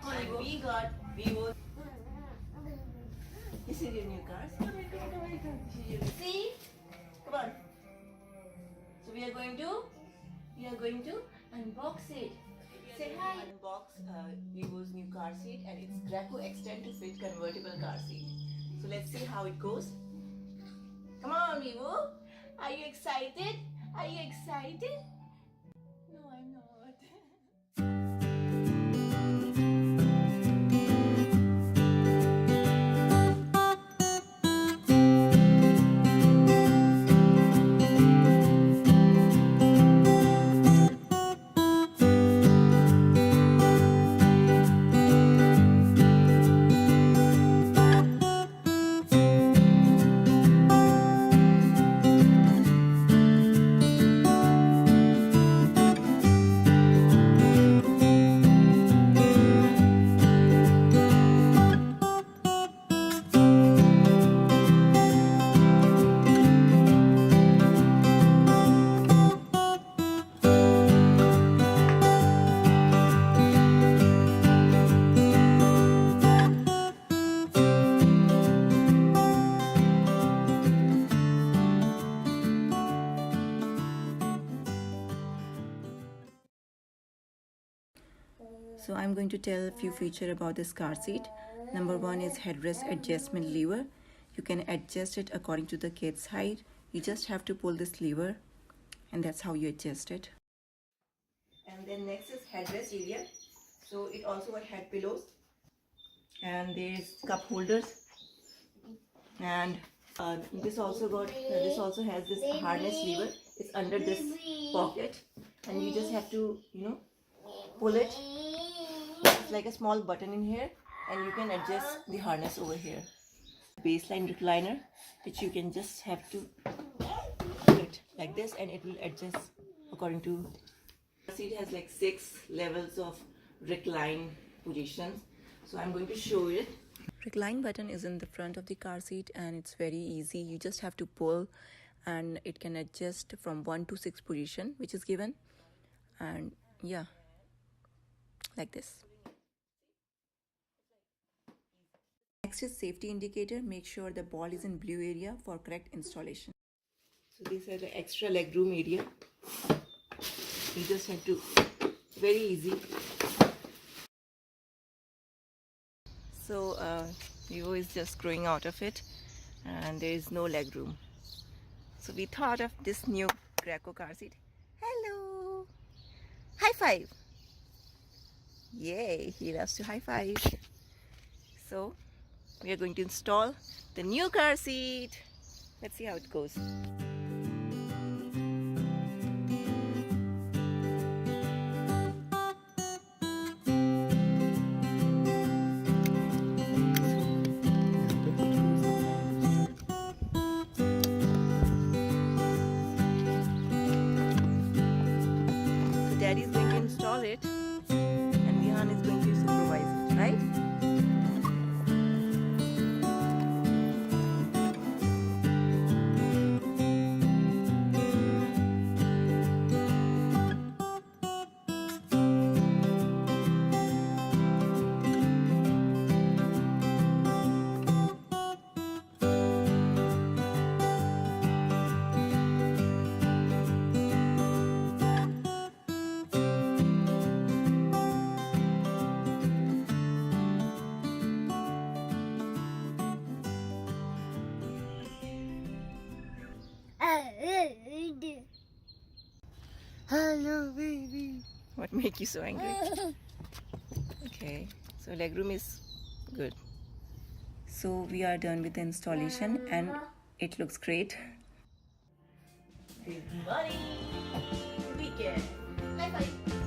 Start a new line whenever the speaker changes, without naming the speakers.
And we got Vivo. This is your new car. See? Come on. So we are going to unbox it. Say hi. Unbox Vivo's new car seat, and it's Graco Extend2Fit Convertible car seat. So let's see how it goes. Come on, Vivo. Are you excited? Are you excited? No, I'm not. So I'm going to tell a few features about this car seat. Number one is headrest adjustment lever. You can adjust it according to the kid's height. You just have to pull this lever and that's how you adjust it. And then next is headrest area. So it also got head pillows and there's cup holders, and this also has this harness lever. It's under this pocket and you just have to pull it. It's like a small button in here and you can adjust the harness over here. Baseline recliner, which you can just have to pull it like this and it will adjust according to. The seat has like 6 levels of recline positions, so I'm going to show it. Recline button is in the front of the car seat and it's very easy. You just have to pull and it can adjust from 1 to 6 position which is given, and yeah, like this. Next is safety indicator. Make sure the ball is in blue area for correct installation. So this is the extra legroom area. You just have to, very easy. So Vivo is just growing out of it and there is no legroom. So we thought of this new Graco car seat. Hello! High five! Yay! He loves to high five. So we are going to install the new car seat. Let's see how it goes. So Daddy is going to install it and Vihan is going to supervise it, right?
Hello, baby.
What make you so angry? Okay, so legroom is good. So we are done with the installation and it looks great. Good morning, weekend. High five.